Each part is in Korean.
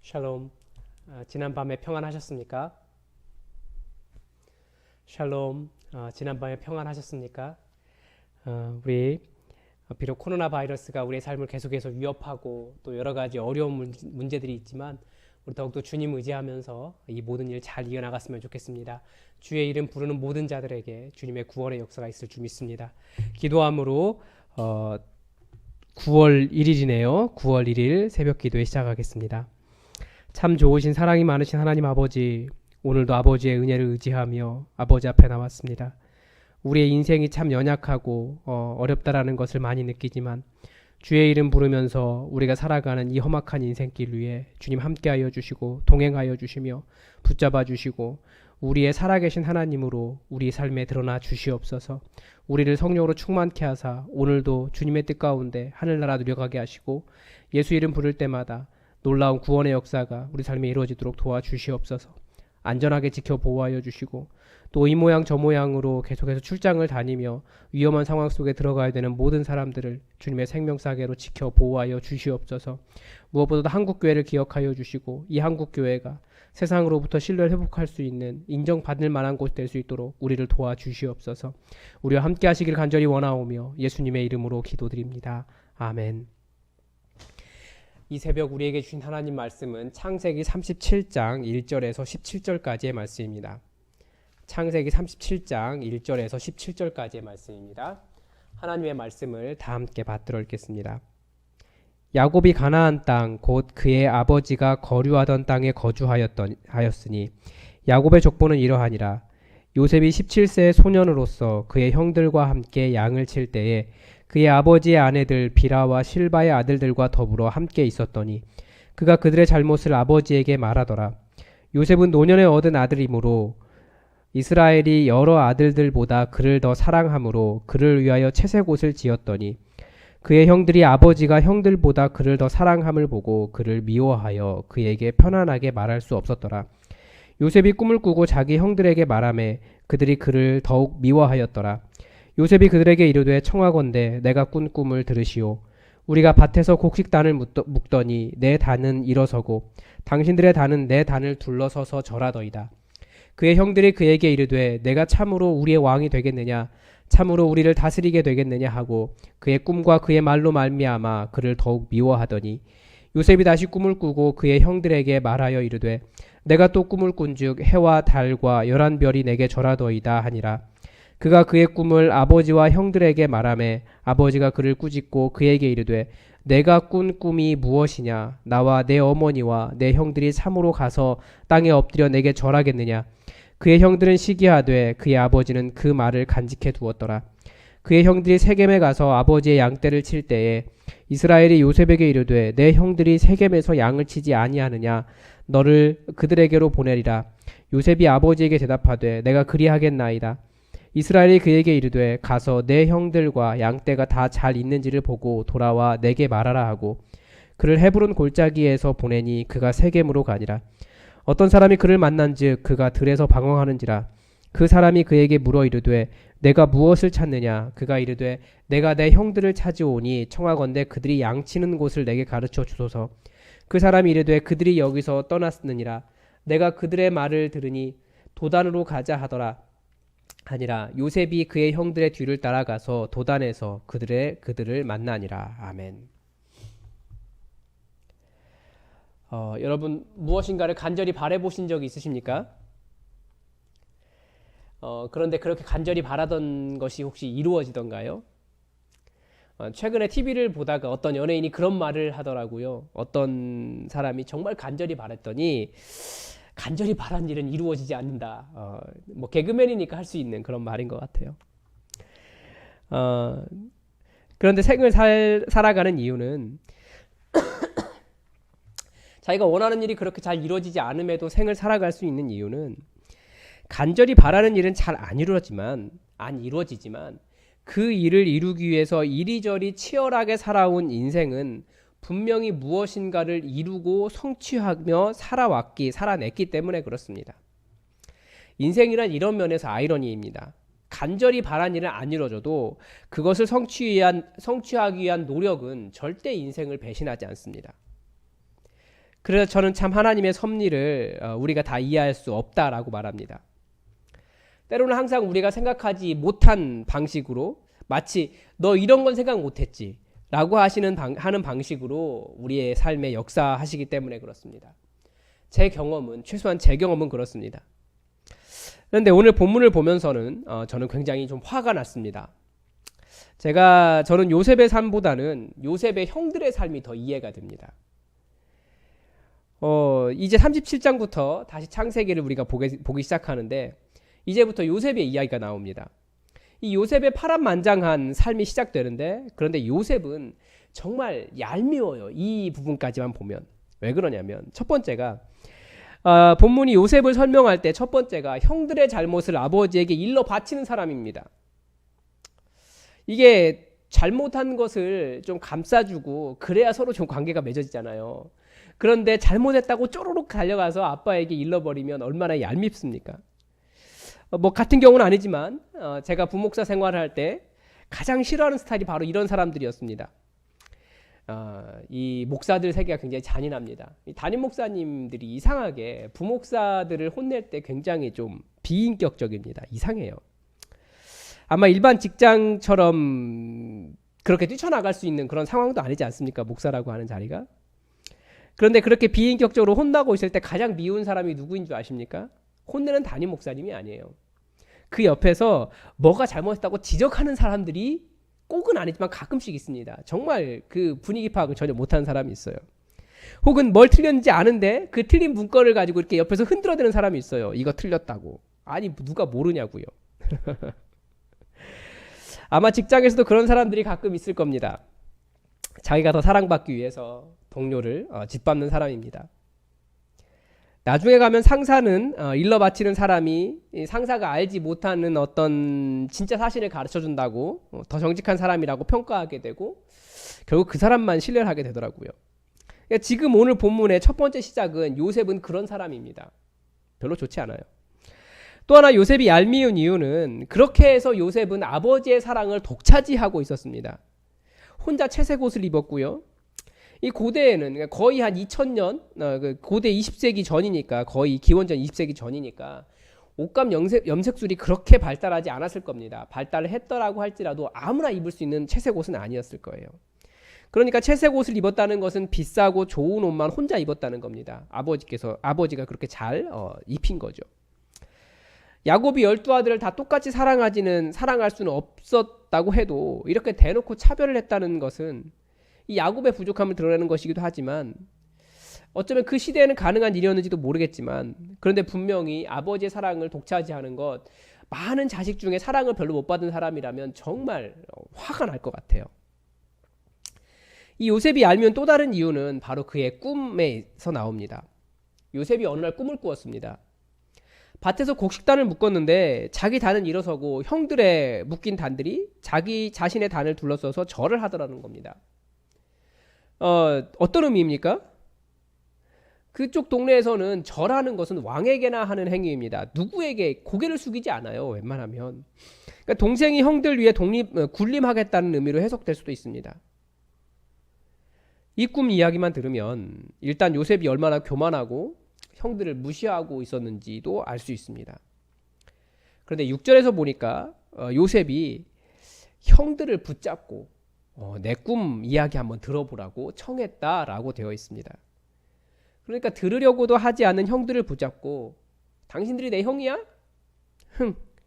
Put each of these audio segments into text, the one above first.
샬롬. 지난밤에 평안하셨습니까? 샬롬. 지난밤에 평안하셨습니까? 우리 비록 코로나 바이러스가 우리의 삶을 계속해서 위협하고 또 여러 가지 어려운 문제들이 있지만 우리 더욱더 주님 의지하면서 이 모든 일 잘 이어나갔으면 좋겠습니다. 주의 이름 부르는 모든 자들에게 주님의 구원의 역사가 있을 줄 믿습니다. 기도함으로 9월 1일이네요. 9월 1일 새벽 기도에 시작하겠습니다. 참 좋으신 사랑이 많으신 하나님 아버지, 오늘도 아버지의 은혜를 의지하며 아버지 앞에 나왔습니다. 우리의 인생이 참 연약하고 어렵다라는 것을 많이 느끼지만 주의 이름 부르면서 우리가 살아가는 이 험악한 인생길 위에 주님 함께하여 주시고 동행하여 주시며 붙잡아 주시고 우리의 살아계신 하나님으로 우리 삶에 드러나 주시옵소서. 우리를 성령으로 충만케 하사 오늘도 주님의 뜻 가운데 하늘나라 누려가게 하시고 예수 이름 부를 때마다 놀라운 구원의 역사가 우리 삶에 이루어지도록 도와주시옵소서. 안전하게 지켜 보호하여 주시고 또 이 모양 저 모양으로 계속해서 출장을 다니며 위험한 상황 속에 들어가야 되는 모든 사람들을 주님의 생명사계로 지켜 보호하여 주시옵소서. 무엇보다도 한국교회를 기억하여 주시고 이 한국교회가 세상으로부터 신뢰를 회복할 수 있는 인정받을 만한 곳이 될 수 있도록 우리를 도와주시옵소서. 우리와 함께 하시길 간절히 원하오며 예수님의 이름으로 기도드립니다. 아멘. 이 새벽 우리에게 주신 하나님 말씀은 창세기 37장 1절에서 17절까지의 말씀입니다. 창세기 37장 1절에서 17절까지의 말씀입니다. 하나님의 말씀을 다 함께 받들어 읽겠습니다. 야곱이 가나안 땅 곧 그의 아버지가 거류하던 땅에 거주하였으니 야곱의 족보는 이러하니라. 요셉이 17세의 소년으로서 그의 형들과 함께 양을 칠 때에 그의 아버지의 아내들 비라와 실바의 아들들과 더불어 함께 있었더니 그가 그들의 잘못을 아버지에게 말하더라. 요셉은 노년에 얻은 아들이므로 이스라엘이 여러 아들들보다 그를 더 사랑하므로 그를 위하여 채색옷을 지었더니 그의 형들이 아버지가 형들보다 그를 더 사랑함을 보고 그를 미워하여 그에게 편안하게 말할 수 없었더라. 요셉이 꿈을 꾸고 자기 형들에게 말하매 그들이 그를 더욱 미워하였더라. 요셉이 그들에게 이르되 청하건대 내가 꾼 꿈을 들으시오. 우리가 밭에서 곡식단을 묶더니 내 단은 일어서고 당신들의 단은 내 단을 둘러서서 절하더이다. 그의 형들이 그에게 이르되 내가 참으로 우리의 왕이 되겠느냐, 참으로 우리를 다스리게 되겠느냐 하고 그의 꿈과 그의 말로 말미암아 그를 더욱 미워하더니 요셉이 다시 꿈을 꾸고 그의 형들에게 말하여 이르되 내가 또 꿈을 꾼즉 해와 달과 11별이 내게 절하더이다 하니라. 그가 그의 꿈을 아버지와 형들에게 말하매 아버지가 그를 꾸짖고 그에게 이르되 내가 꾼 꿈이 무엇이냐, 나와 내 어머니와 내 형들이 참으로 가서 땅에 엎드려 내게 절하겠느냐. 그의 형들은 시기하되 그의 아버지는 그 말을 간직해 두었더라. 그의 형들이 세겜에 가서 아버지의 양떼를 칠 때에 이스라엘이 요셉에게 이르되 내 형들이 세겜에서 양을 치지 아니하느냐, 너를 그들에게로 보내리라. 요셉이 아버지에게 대답하되 내가 그리하겠나이다. 이스라엘이 그에게 이르되 가서 내 형들과 양떼가 다 잘 있는지를 보고 돌아와 내게 말하라 하고 그를 헤브론 골짜기에서 보내니 그가 세겜으로 가니라. 어떤 사람이 그를 만난즉 그가 들에서 방황하는지라. 그 사람이 그에게 물어 이르되 내가 무엇을 찾느냐. 그가 이르되 내가 내 형들을 찾으오니 청하건대 그들이 양치는 곳을 내게 가르쳐 주소서. 그 사람이 이르되 그들이 여기서 떠났느니라. 내가 그들의 말을 들으니 도단으로 가자 하더라. 아니라 요셉이 그의 형들의 뒤를 따라가서 도단에서 그들을 만나니라. 아멘. 여러분 무엇인가를 간절히 바라보신 적이 있으십니까? 그런데 그렇게 간절히 바라던 것이 혹시 이루어지던가요? 최근에 TV를 보다가 어떤 연예인이 그런 말을 하더라고요. 어떤 사람이 정말 간절히 바랐더니 간절히 바란 일은 이루어지지 않는다. 뭐 개그맨이니까 할 수 있는 그런 말인 것 같아요. 그런데 생을 살아가는 이유는 자기가 원하는 일이 그렇게 잘 이루어지지 않음에도 생을 살아갈 수 있는 이유는 간절히 바라는 일은 잘 안 이루어지지만 그 일을 이루기 위해서 이리저리 치열하게 살아온 인생은 분명히 무엇인가를 이루고 성취하며 살아냈기 때문에 그렇습니다. 인생이란 이런 면에서 아이러니입니다. 간절히 바란 일은 안 이루어져도 그것을 성취하기 위한 노력은 절대 인생을 배신하지 않습니다. 그래서 저는 참 하나님의 섭리를 우리가 다 이해할 수 없다라고 말합니다. 때로는 항상 우리가 생각하지 못한 방식으로 마치 너 이런 건 생각 못했지 라고 하는 방식으로 우리의 삶에 역사하시기 때문에 그렇습니다. 최소한 제 경험은 그렇습니다. 그런데 오늘 본문을 보면서는 저는 굉장히 좀 화가 났습니다. 저는 요셉의 삶보다는 요셉의 형들의 삶이 더 이해가 됩니다. 이제 37장부터 다시 창세기를 우리가 보기 시작하는데 이제부터 요셉의 이야기가 나옵니다. 이 요셉의 파란만장한 삶이 시작되는데 그런데 요셉은 정말 얄미워요. 이 부분까지만 보면. 왜 그러냐면 첫 번째가 본문이 요셉을 설명할 때 첫 번째가 형들의 잘못을 아버지에게 일러 바치는 사람입니다. 이게 잘못한 것을 좀 감싸주고 그래야 서로 좀 관계가 맺어지잖아요. 그런데 잘못했다고 쪼르륵 달려가서 아빠에게 일러버리면 얼마나 얄밉습니까? 뭐 같은 경우는 아니지만 제가 부목사 생활을 할 때 가장 싫어하는 스타일이 바로 이런 사람들이었습니다. 이 목사들 세계가 굉장히 잔인합니다. 이 담임 목사님들이 이상하게 부목사들을 혼낼 때 굉장히 좀 비인격적입니다. 이상해요. 아마 일반 직장처럼 그렇게 뛰쳐나갈 수 있는 그런 상황도 아니지 않습니까? 목사라고 하는 자리가. 그런데 그렇게 비인격적으로 혼나고 있을 때 가장 미운 사람이 누구인 줄 아십니까? 혼내는 담임 목사님이 아니에요. 그 옆에서 뭐가 잘못했다고 지적하는 사람들이 꼭은 아니지만 가끔씩 있습니다. 정말 그 분위기 파악을 전혀 못하는 사람이 있어요. 혹은 뭘 틀렸는지 아는데 그 틀린 문건을 가지고 이렇게 옆에서 흔들어대는 사람이 있어요. 이거 틀렸다고. 아니 누가 모르냐고요. 아마 직장에서도 그런 사람들이 가끔 있을 겁니다. 자기가 더 사랑받기 위해서 동료를 짓밟는 사람입니다. 나중에 가면 상사는 일러 바치는 사람이 상사가 알지 못하는 어떤 진짜 사실을 가르쳐준다고 더 정직한 사람이라고 평가하게 되고 결국 그 사람만 신뢰를 하게 되더라고요. 그러니까 지금 오늘 본문의 첫 번째 시작은 요셉은 그런 사람입니다. 별로 좋지 않아요. 또 하나 요셉이 얄미운 이유는 그렇게 해서 요셉은 아버지의 사랑을 독차지하고 있었습니다. 혼자 채색 옷을 입었고요. 이 고대에는 거의 한 2000년 고대 20세기 전이니까 거의 기원전 20세기 전이니까 옷감 염색술이 그렇게 발달하지 않았을 겁니다. 발달을 했더라고 할지라도 아무나 입을 수 있는 채색 옷은 아니었을 거예요. 그러니까 채색 옷을 입었다는 것은 비싸고 좋은 옷만 혼자 입었다는 겁니다. 아버지가 그렇게 잘 입힌 거죠. 야곱이 12아들을 다 똑같이 사랑할 수는 없었다고 해도 이렇게 대놓고 차별을 했다는 것은 이 야곱의 부족함을 드러내는 것이기도 하지만 어쩌면 그 시대에는 가능한 일이었는지도 모르겠지만 그런데 분명히 아버지의 사랑을 독차지하는 것 많은 자식 중에 사랑을 별로 못 받은 사람이라면 정말 화가 날 것 같아요. 이 요셉이 얄미운 또 다른 이유는 바로 그의 꿈에서 나옵니다. 요셉이 어느 날 꿈을 꾸었습니다. 밭에서 곡식단을 묶었는데 자기 단은 일어서고 형들의 묶인 단들이 자기 자신의 단을 둘러서서 절을 하더라는 겁니다. 어떤 의미입니까? 그쪽 동네에서는 절하는 것은 왕에게나 하는 행위입니다. 누구에게 고개를 숙이지 않아요. 웬만하면. 그러니까 동생이 형들 위해 군림하겠다는 의미로 해석될 수도 있습니다. 이 꿈 이야기만 들으면 일단 요셉이 얼마나 교만하고 형들을 무시하고 있었는지도 알 수 있습니다. 그런데 6절에서 보니까 요셉이 형들을 붙잡고 내 꿈 이야기 한번 들어보라고 청했다라고 되어 있습니다. 그러니까 들으려고도 하지 않은 형들을 붙잡고 당신들이 내 형이야?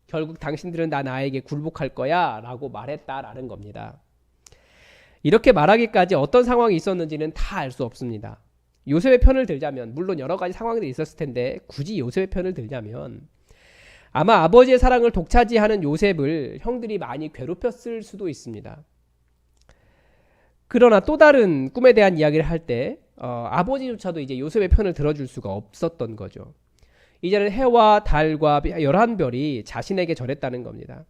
결국 당신들은 나에게 굴복할 거야 라고 말했다라는 겁니다. 이렇게 말하기까지 어떤 상황이 있었는지는 다 알 수 없습니다. 요셉의 편을 들자면 물론 여러 가지 상황들이 있었을 텐데 굳이 요셉의 편을 들자면 아마 아버지의 사랑을 독차지하는 요셉을 형들이 많이 괴롭혔을 수도 있습니다. 그러나 또 다른 꿈에 대한 이야기를 할 때 아버지조차도 이제 요셉의 편을 들어줄 수가 없었던 거죠. 이제는 해와 달과 11별이 자신에게 절했다는 겁니다.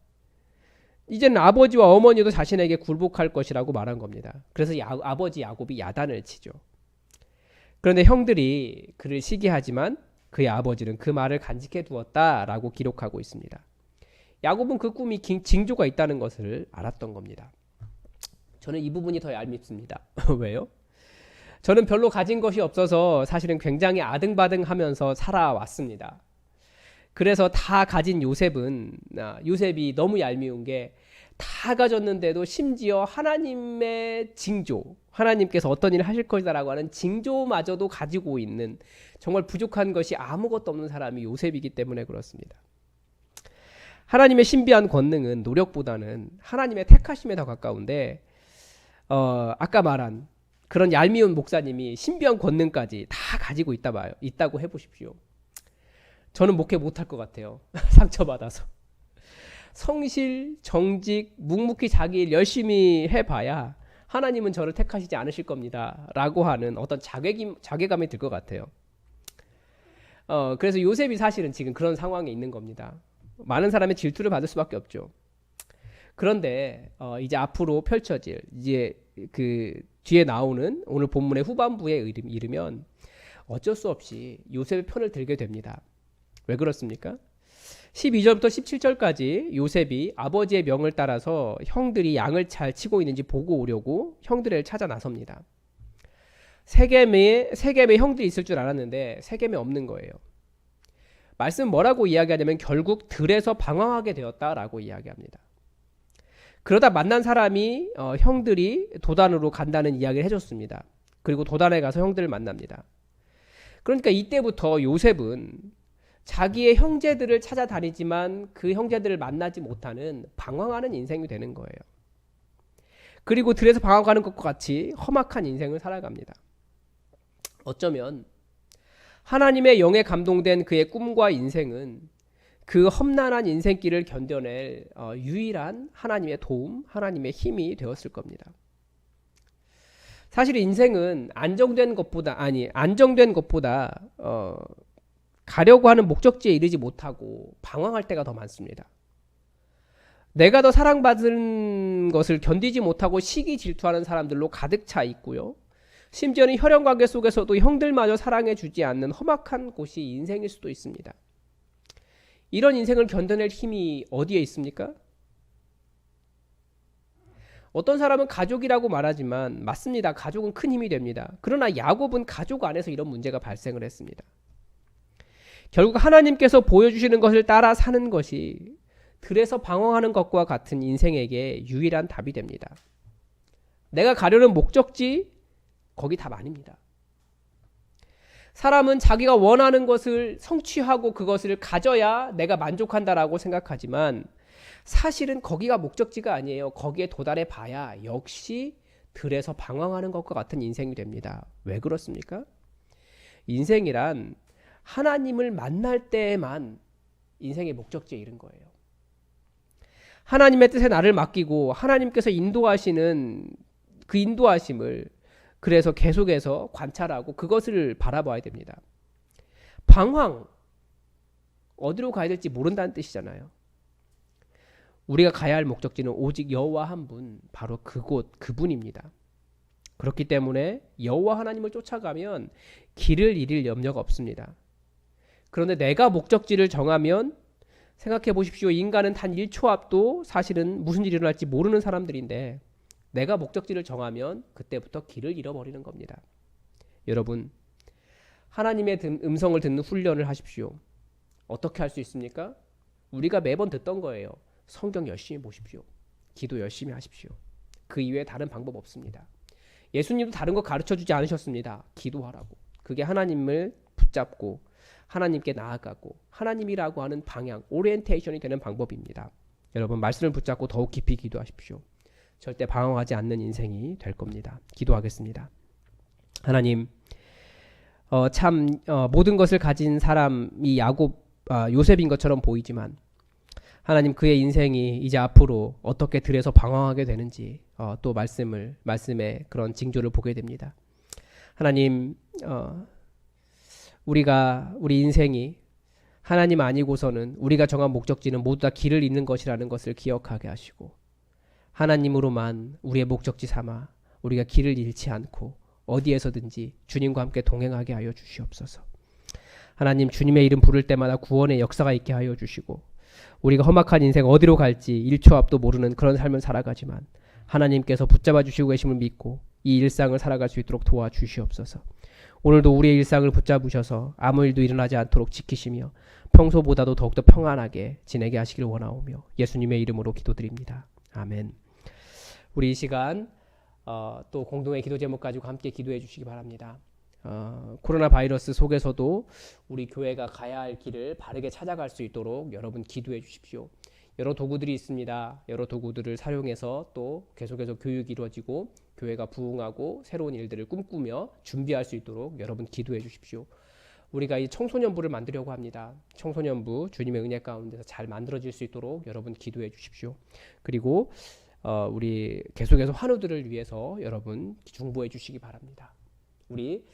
이제는 아버지와 어머니도 자신에게 굴복할 것이라고 말한 겁니다. 그래서 아버지 야곱이 야단을 치죠. 그런데 형들이 그를 시기하지만 그의 아버지는 그 말을 간직해 두었다라고 기록하고 있습니다. 야곱은 그 꿈이 징조가 있다는 것을 알았던 겁니다. 저는 이 부분이 더 얄밉습니다. 왜요? 저는 별로 가진 것이 없어서 사실은 굉장히 아등바등하면서 살아왔습니다. 그래서 다 가진 요셉이 너무 얄미운 게 다 가졌는데도 심지어 하나님의 징조, 하나님께서 어떤 일을 하실 것이다라고 하는 징조마저도 가지고 있는 정말 부족한 것이 아무것도 없는 사람이 요셉이기 때문에 그렇습니다. 하나님의 신비한 권능은 노력보다는 하나님의 택하심에 더 가까운데 아까 말한 그런 얄미운 목사님이 신비한 권능까지 다 가지고 있다고 해보십시오. 저는 목회 못할 것 같아요. 상처받아서. 성실, 정직, 묵묵히 자기 일 열심히 해봐야 하나님은 저를 택하시지 않으실 겁니다. 라고 하는 어떤 자괴감이 들 것 같아요. 그래서 요셉이 사실은 지금 그런 상황에 있는 겁니다. 많은 사람의 질투를 받을 수밖에 없죠. 그런데 이제 앞으로 펼쳐질 이제 그 뒤에 나오는 오늘 본문의 후반부에 이르면 어쩔 수 없이 요셉의 편을 들게 됩니다. 왜 그렇습니까? 12절부터 17절까지 요셉이 아버지의 명을 따라서 형들이 양을 잘 치고 있는지 보고 오려고 형들을 찾아 나섭니다. 세겜에 형들이 있을 줄 알았는데 세겜에 없는 거예요. 말씀 뭐라고 이야기하냐면 결국 들에서 방황하게 되었다라고 이야기합니다. 그러다 만난 사람이 형들이 도단으로 간다는 이야기를 해줬습니다. 그리고 도단에 가서 형들을 만납니다. 그러니까 이때부터 요셉은 자기의 형제들을 찾아다니지만 그 형제들을 만나지 못하는 방황하는 인생이 되는 거예요. 그리고 들에서 방황하는 것과 같이 험악한 인생을 살아갑니다. 어쩌면 하나님의 영에 감동된 그의 꿈과 인생은 그 험난한 인생길을 견뎌낼 유일한 하나님의 도움, 하나님의 힘이 되었을 겁니다. 사실 인생은 안정된 것보다 가려고 하는 목적지에 이르지 못하고 방황할 때가 더 많습니다. 내가 더 사랑받은 것을 견디지 못하고 시기 질투하는 사람들로 가득 차 있고요. 심지어는 혈연관계 속에서도 형들마저 사랑해 주지 않는 험악한 곳이 인생일 수도 있습니다. 이런 인생을 견뎌낼 힘이 어디에 있습니까? 어떤 사람은 가족이라고 말하지만 맞습니다. 가족은 큰 힘이 됩니다. 그러나 야곱은 가족 안에서 이런 문제가 발생을 했습니다. 결국 하나님께서 보여주시는 것을 따라 사는 것이 들에서 방황하는 것과 같은 인생에게 유일한 답이 됩니다. 내가 가려는 목적지 거기 답 아닙니다. 사람은 자기가 원하는 것을 성취하고 그것을 가져야 내가 만족한다라고 생각하지만 사실은 거기가 목적지가 아니에요. 거기에 도달해 봐야 역시 들에서 방황하는 것과 같은 인생이 됩니다. 왜 그렇습니까? 인생이란 하나님을 만날 때에만 인생의 목적지에 이른 거예요. 하나님의 뜻에 나를 맡기고 하나님께서 인도하시는 그 인도하심을 그래서 계속해서 관찰하고 그것을 바라봐야 됩니다. 방황, 어디로 가야 될지 모른다는 뜻이잖아요. 우리가 가야 할 목적지는 오직 여호와 한 분, 바로 그분입니다. 그렇기 때문에 여호와 하나님을 쫓아가면 길을 잃을 염려가 없습니다. 그런데 내가 목적지를 정하면 생각해 보십시오. 인간은 단 1초 앞도 사실은 무슨 일이 일어날지 모르는 사람들인데 내가 목적지를 정하면 그때부터 길을 잃어버리는 겁니다. 여러분, 하나님의 음성을 듣는 훈련을 하십시오. 어떻게 할 수 있습니까? 우리가 매번 듣던 거예요. 성경 열심히 보십시오. 기도 열심히 하십시오. 그 이외에 다른 방법 없습니다. 예수님도 다른 거 가르쳐주지 않으셨습니다. 기도하라고. 그게 하나님을 붙잡고 하나님께 나아가고 하나님이라고 하는 방향, 오리엔테이션이 되는 방법입니다. 여러분, 말씀을 붙잡고 더욱 깊이 기도하십시오. 절대 방황하지 않는 인생이 될 겁니다. 기도하겠습니다. 하나님, 모든 것을 가진 사람이 요셉인 것처럼 보이지만 하나님, 그의 인생이 이제 앞으로 어떻게 들에서 방황하게 되는지 또 말씀의 그런 징조를 보게 됩니다. 하나님, 우리 인생이 하나님 아니고서는 우리가 정한 목적지는 모두 다 길을 잇는 것이라는 것을 기억하게 하시고 하나님으로만 우리의 목적지 삼아 우리가 길을 잃지 않고 어디에서든지 주님과 함께 동행하게 하여 주시옵소서. 하나님, 주님의 이름 부를 때마다 구원의 역사가 있게 하여 주시고 우리가 험악한 인생 어디로 갈지 1초 앞도 모르는 그런 삶을 살아가지만 하나님께서 붙잡아 주시고 계심을 믿고 이 일상을 살아갈 수 있도록 도와주시옵소서. 오늘도 우리의 일상을 붙잡으셔서 아무 일도 일어나지 않도록 지키시며 평소보다도 더욱더 평안하게 지내게 하시길 원하오며 예수님의 이름으로 기도드립니다. 아멘. 우리 이 시간 또 공동의 기도 제목 가지고 함께 기도해 주시기 바랍니다. 코로나 바이러스 속에서도 우리 교회가 가야 할 길을 바르게 찾아갈 수 있도록 여러분 기도해 주십시오. 여러 도구들이 있습니다. 여러 도구들을 사용해서 또 계속해서 교육이 이루어지고 교회가 부흥하고 새로운 일들을 꿈꾸며 준비할 수 있도록 여러분 기도해 주십시오. 우리가 이 청소년부를 만들려고 합니다. 청소년부 주님의 은혜 가운데서 잘 만들어질 수 있도록 여러분 기도해 주십시오. 그리고 우리 계속해서 환우들을 위해서 여러분 중보해 주시기 바랍니다. 우리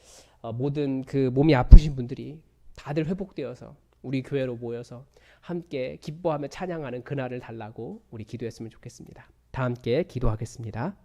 모든 그 몸이 아프신 분들이 다들 회복되어서 우리 교회로 모여서 함께 기뻐하며 찬양하는 그날을 달라고 우리 기도했으면 좋겠습니다. 다 함께 기도하겠습니다.